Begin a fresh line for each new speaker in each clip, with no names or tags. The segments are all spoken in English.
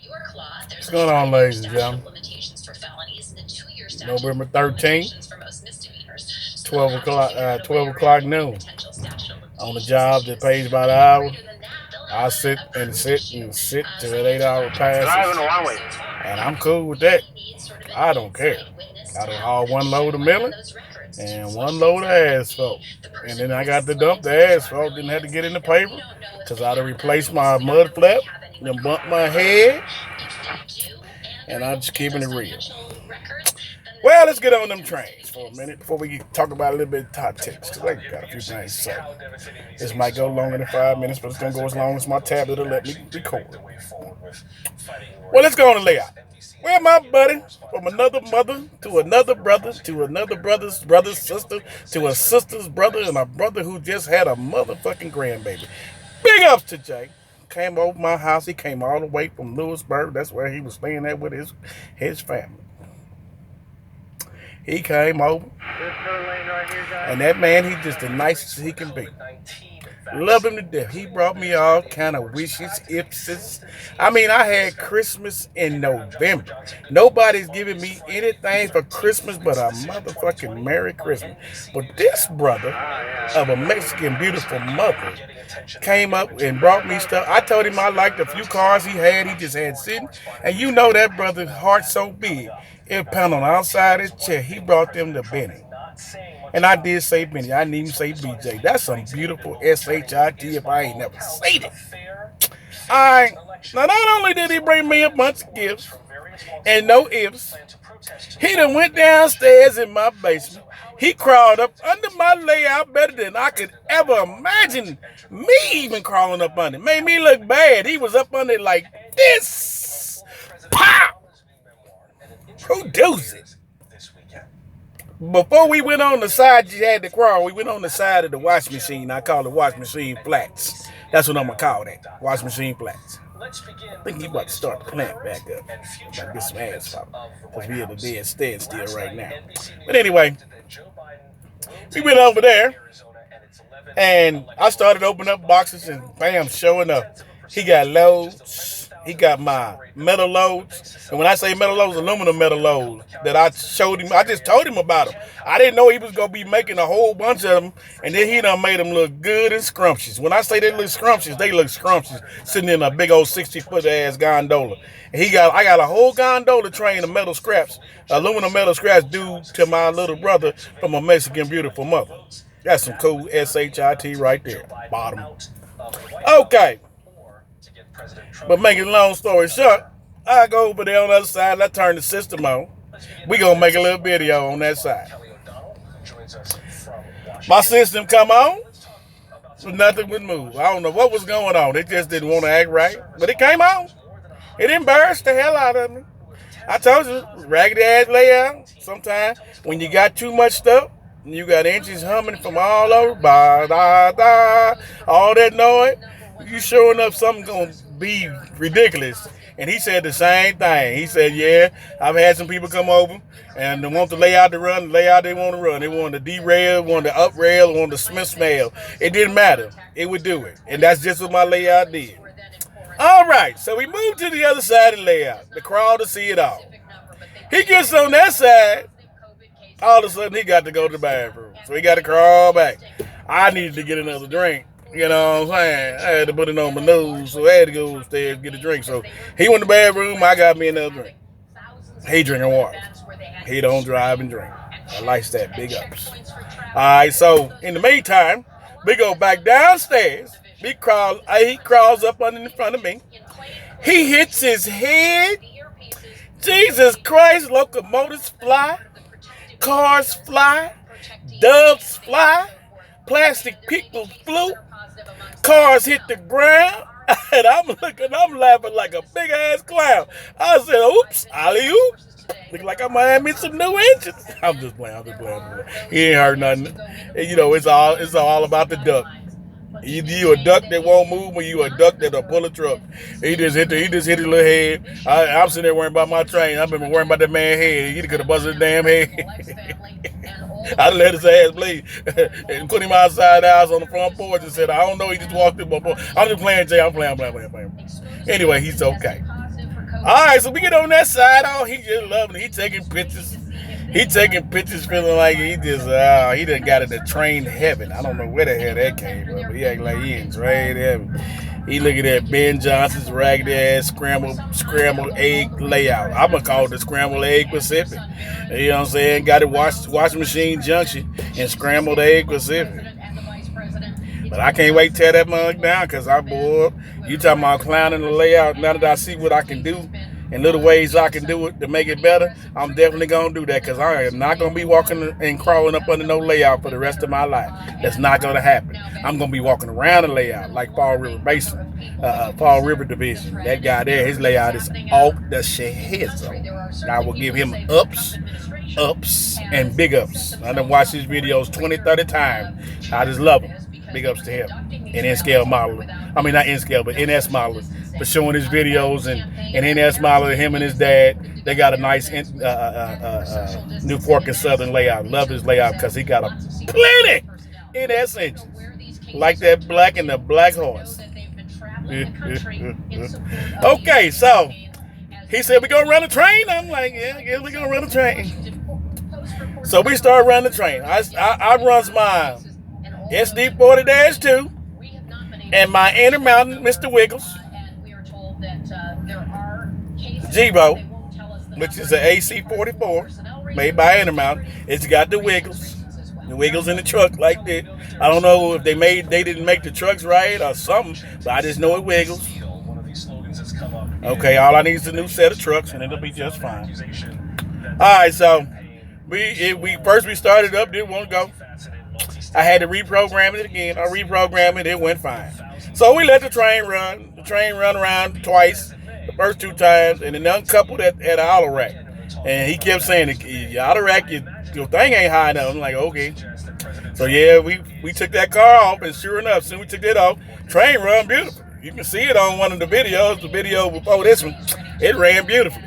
What's going on, ladies and gentlemen? November 13th, 12 o'clock noon. On the job that pays by the hour, I sit and sit and sit till that 8 hour passes. And I'm cool with that. I don't care. I don't haul one load of milling and one load of asphalt. And then I got to dump the asphalt, didn't have to get in the paper because I had to replace my mud flap, then bump my head, and I'm just keeping it real. Well, let's get on them trains for a minute before we talk about a little bit of hot tips, because I got a few things to say. This might go longer than 5 minutes, but it's going to go as long as my tablet will let me record. Well, let's go on the layout. Well, my buddy, from another mother to another brother to another brother's sister to a sister's brother and a brother who just had a motherfucking grandbaby. Big ups to Jay. Came over my house. He came all the way from Lewisburg. That's where he was staying at with his family. He came over, and that man, he's just the nicest he can be. Love him to death. He brought me all kind of wishes, ifs. I mean, I had Christmas in November. Nobody's giving me anything for Christmas but a motherfucking Merry Christmas. But this brother of a Mexican beautiful mother came up and brought me stuff. I told him I liked a few cars he just had sitting. And you know that brother's heart so big. It pound on the outside his chest. He brought them to Benny. And I did say Benny. I didn't even say BJ. That's some beautiful SHIT if I ain't never said it. Alright. Now, not only did he bring me a bunch of gifts and no ifs, he done went downstairs in my basement. He crawled up under my layout better than I could ever imagine me even crawling up under. Made me look bad. He was up under it like this. Pow! Who does it? Before we went on the side, you had to crawl. We went on the side of the wash machine. I call it wash machine flats. That's what I'm going to call that. Wash machine flats. I think he about to start the plant back up. About to get some asphalt. Because we at a dead standstill right now. But anyway, we went over there. And I started opening up boxes and bam, showing up. He got loads. He got my metal loads. And when I say metal loads, aluminum metal loads that I showed him. I just told him about them. I didn't know he was going to be making a whole bunch of them. And then he done made them look good and scrumptious. When I say they look scrumptious, they look scrumptious. Sitting in a big old 60-foot ass gondola. And I got a whole gondola train of metal scraps, aluminum metal scraps due to my little brother from a Mexican beautiful mother. That's some cool SHIT right there. Bottom. Okay. But making a long story short, I go over there on the other side and I turn the system on. We gonna make a little video on that side. My system come on, so nothing would move. I don't know what was going on. It just didn't want to act right. But it came on. It embarrassed the hell out of me. I told you, raggedy ass layout. Sometimes when you got too much stuff, you got engines humming from all over, all that noise, you sure enough something gonna be ridiculous. And he said the same thing. He said, yeah, I've had some people come over and they want the layout to run, the layout they want to run. They want the derail, want the up rail, want the Smith smell. It didn't matter. It would do it. And that's just what my layout did. All right, so we moved to the other side of the layout, the crowd to see it all. He gets on that side, all of a sudden he got to go to the bathroom. So he got to crawl back. I needed to get another drink. You know what I'm saying? I had to put it on my nose, so I had to go upstairs and get a drink. So he went to the bathroom, I got me another drink. He drinking water. He don't drive and drink. I like that. Big ups. All right, so in the meantime, we go back downstairs. He crawls up under in front of me. He hits his head. Jesus Christ, locomotives fly. Cars fly. Doves fly. Plastic people flew. Cars hit the ground. And I'm laughing like a big ass clown. I said, oops, alley-oop. Look like I might have me some new engines. I'm just playing. He ain't heard nothing. And, you know, it's all about the duck. Either you a duck that won't move or you a duck that'll pull a truck. He just hit his little head. I'm sitting there worrying about my train. I've been worrying about that man's head. He could have busted his damn head. I let his ass bleed and put him outside the house on the front porch and said, I don't know, he just walked in my porch. I'm just playing, Jay. I'm playing. Anyway, he's okay. All right, so we get on that side. Oh, he just loving it. He taking pictures. He taking pictures, feeling like he just he done got in the train to heaven. I don't know where the hell that came from, but he acting like he in train to heaven. He looking at Ben Johnson's ragged ass scrambled egg layout. I'm gonna call it the scrambled egg Pacific. You know what I'm saying? Got it washing machine junction and scrambled egg Pacific. But I can't wait to tear that mug down because I'm bored. You talking about clowning the layout. Now that I see what I can do and little ways I can do it to make it better, I'm definitely going to do that because I am not going to be walking and crawling up under no layout for the rest of my life. That's not going to happen. I'm going to be walking around the layout like Fall River Basin, Fall River Division. That guy there, his layout is off the shizzle. I will give him ups, and big ups. I done watched his videos 20, 30 times. I just love him. Big ups to him. And N-scale modeling. I mean, not N-scale, but NS modeling. For showing his videos and NS modeling, him and his dad. They got a nice New Fork and Southern layout. Love his layout because he got a plenty NS engines. Like that black and the black horse. Okay, so he said, we gonna run a train? I'm like, yeah, I guess we gonna run a train. So we start running the train. I runs my SD40-2 and my Intermountain Mr. Wiggles G-Bo, which is an AC44 made by Intermountain. It's got the Wiggles in the truck like that. I don't know if they didn't make the trucks right or something, but I just know it wiggles. Okay, all I need is a new set of trucks and it'll be just fine. All right, so we started up, didn't want to go. I had to reprogram it again. I reprogrammed it. It went fine. So we let the train run. The train run around twice, the first 2 times, and then uncoupled at the auto rack. And he kept saying, your auto rack, your thing ain't high enough. I'm like, okay. So yeah, we took that car off, and sure enough, soon we took that off, train run beautiful. You can see it on one of the videos. The video before this one, it ran beautifully.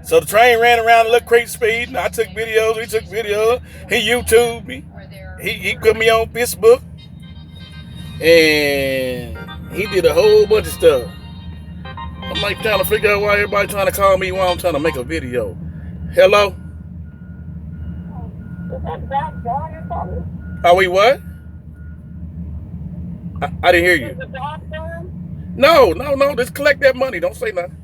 So the train ran around a little crazy speed, and I took videos. We took videos. He YouTubed me. He put me on Facebook, and he did a whole bunch of stuff. I'm like trying to figure out why everybody trying to call me while I'm trying to make a video. Hello?
Is that back dog or something?
Are we what? I didn't hear you.
Is the dog done?
No. Just collect that money. Don't say nothing.